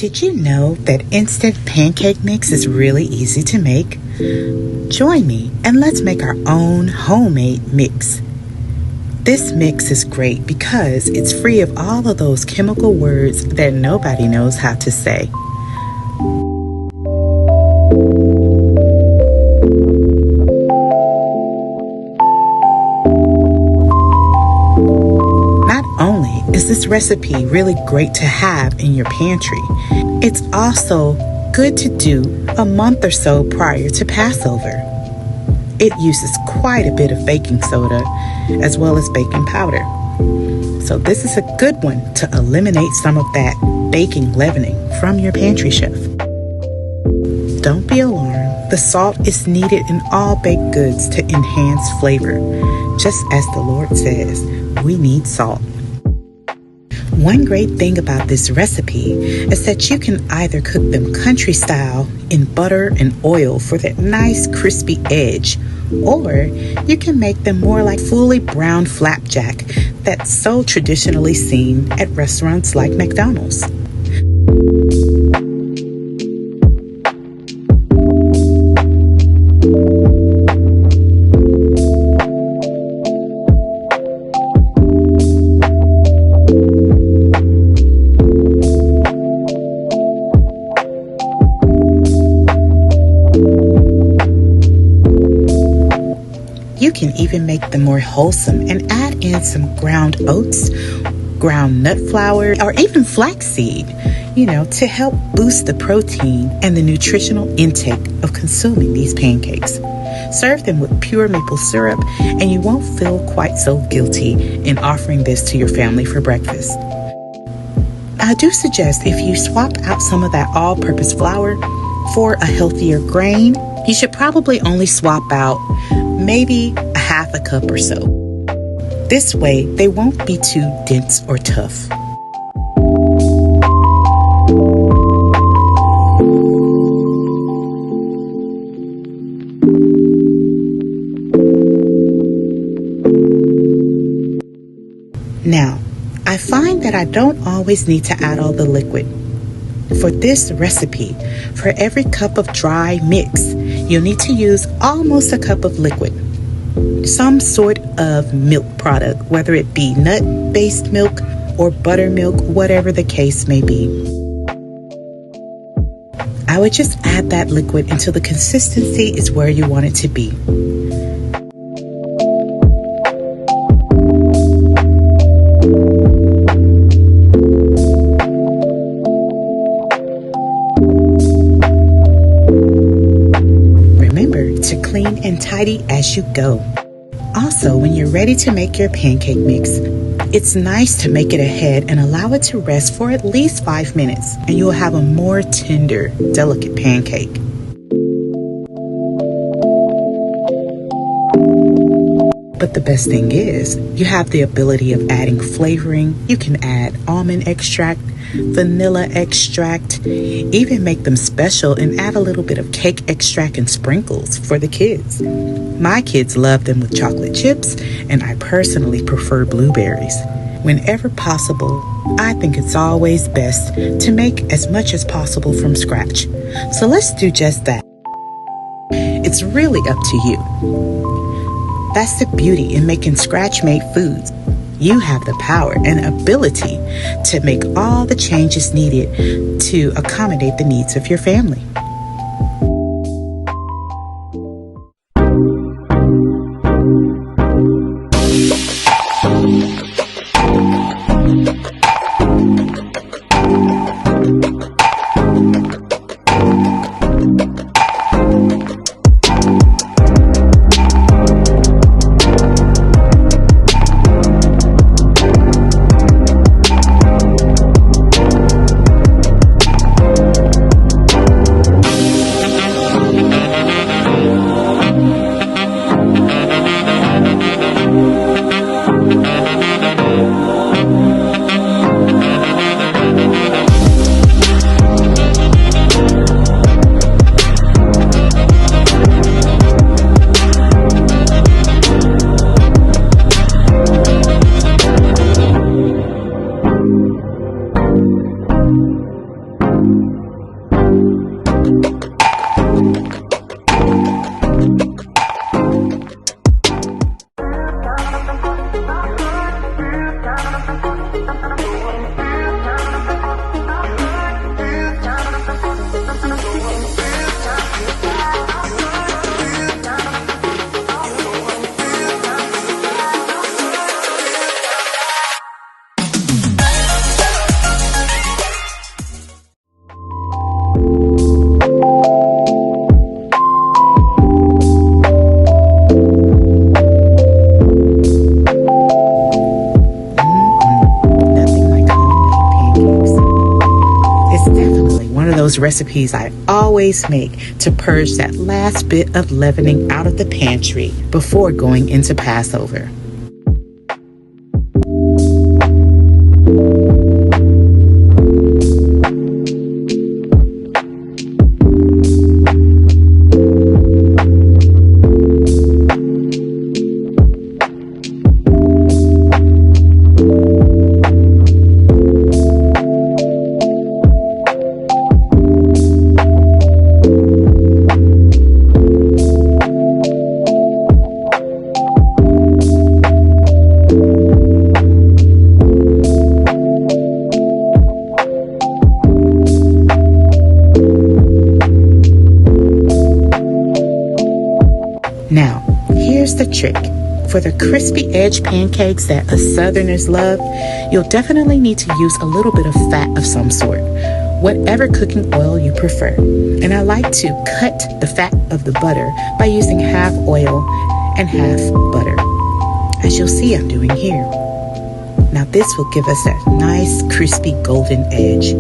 Did you know that instant pancake mix is really easy to make? Join me and let's make our own homemade mix. This mix is great because it's free of all of those chemical words that nobody knows how to say. Not only is this recipe really great to have in your pantry, it's also good to do a month or so prior to Passover. It uses quite a bit of baking soda as well as baking powder. So this is a good one to eliminate some of that baking leavening from your pantry shelf. Don't be alarmed. The salt is needed in all baked goods to enhance flavor. Just as the Lord says, we need salt. One great thing about this recipe is that you can either cook them country style in butter and oil for that nice crispy edge, or you can make them more like fully browned flapjack that's so traditionally seen at restaurants like McDonald's. You can even make them more wholesome and add in some ground oats, ground nut flour, or even flaxseed, to help boost the protein and the nutritional intake of consuming these pancakes. Serve them with pure maple syrup, and you won't feel quite so guilty in offering this to your family for breakfast. I do suggest if you swap out some of that all-purpose flour for a healthier grain, you should probably only swap out maybe a half a cup or so. This way, they won't be too dense or tough. Now, I find that I don't always need to add all the liquid. For this recipe, for every cup of dry mix, you'll need to use almost a cup of liquid. Some sort of milk product, whether it be nut-based milk or buttermilk, whatever the case may be. I would just add that liquid until the consistency is where you want it to be. To clean and tidy as you go. Also, when you're ready to make your pancake mix, it's nice to make it ahead and allow it to rest for at least 5 minutes, and you'll have a more tender, delicate pancake. But the best thing is, you have the ability of adding flavoring. You can add almond extract, vanilla extract, even make them special and add a little bit of cake extract and sprinkles for the kids. My kids love them with chocolate chips, and I personally prefer blueberries. Whenever possible, I think it's always best to make as much as possible from scratch. So let's do just that. It's really up to you. That's the beauty in making scratch-made foods. You have the power and ability to make all the changes needed to accommodate the needs of your family. those recipes I always make to purge that last bit of leavening out of the pantry before going into Passover. Now, here's the trick. For the crispy edge pancakes that us Southerners love, you'll definitely need to use a little bit of fat of some sort, whatever cooking oil you prefer. And I like to cut the fat of the butter by using half oil and half butter, as you'll see I'm doing here. Now this will give us that nice crispy golden edge.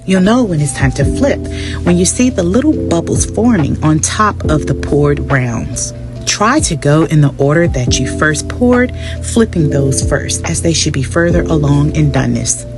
You'll know when it's time to flip when you see the little bubbles forming on top of the poured rounds. Try to go in the order that you first poured, flipping those first, as they should be further along in doneness.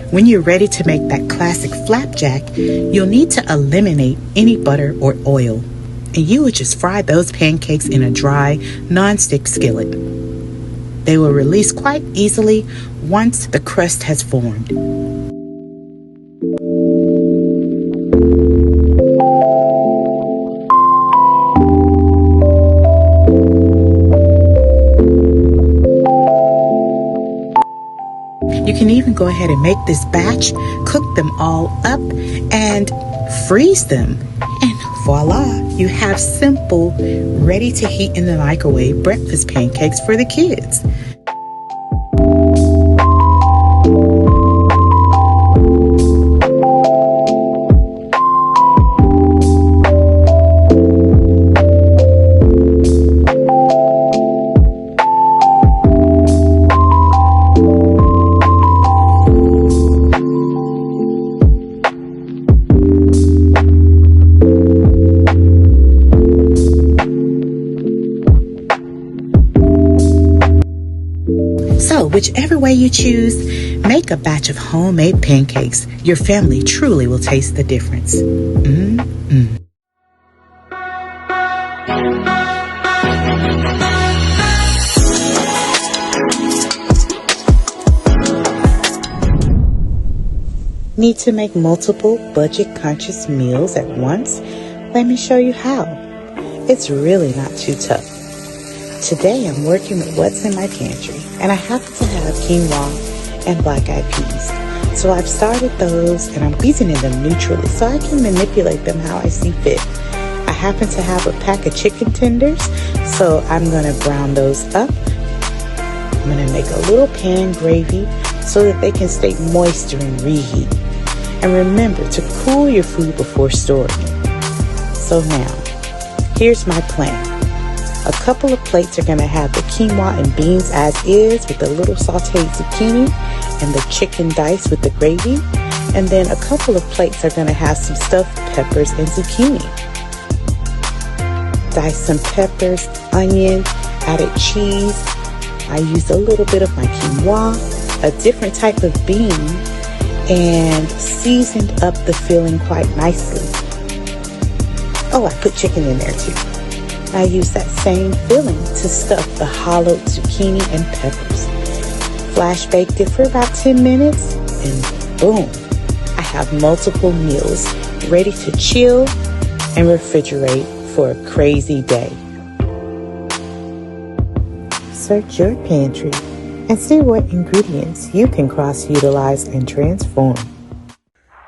When you're ready to make that classic flapjack, you'll need to eliminate any butter or oil, and you would just fry those pancakes in a dry, non-stick skillet. They will release quite easily once the crust has formed. You can even go ahead and make this batch, cook them all up, and freeze them. And voila, you have simple, ready to heat in the microwave breakfast pancakes for the kids. So, whichever way you choose, make a batch of homemade pancakes. Your family truly will taste the difference. Need to make multiple budget-conscious meals at once? Let me show you how. It's really not too tough. Today I'm working with what's in my pantry, and I happen to have quinoa and black-eyed peas. So I've started those, and I'm seasoning them neutrally so I can manipulate them how I see fit. I happen to have a pack of chicken tenders, so I'm going to brown those up. I'm going to make a little pan gravy so that they can stay moist during reheat. And remember to cool your food before storing it. So now, here's my plan. A couple of plates are going to have the quinoa and beans as is with a little sauteed zucchini and the chicken diced with the gravy. And then a couple of plates are going to have some stuffed peppers and zucchini. Dice some peppers, onion, added cheese. I used a little bit of my quinoa, a different type of bean, and seasoned up the filling quite nicely. Oh, I put chicken in there too. I use that same filling to stuff the hollowed zucchini and peppers. Flash baked it for about 10 minutes and boom, I have multiple meals ready to chill and refrigerate for a crazy day. Search your pantry and see what ingredients you can cross-utilize and transform.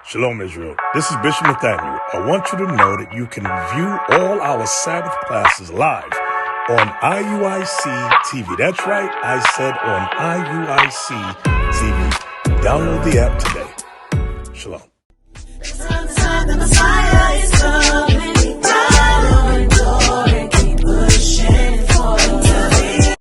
Shalom, Israel. This is Bishop Nathaniel. I want you to know that you can view all our Sabbath classes live on IUIC TV. That's right, I said on IUIC TV. Download the app today. Shalom.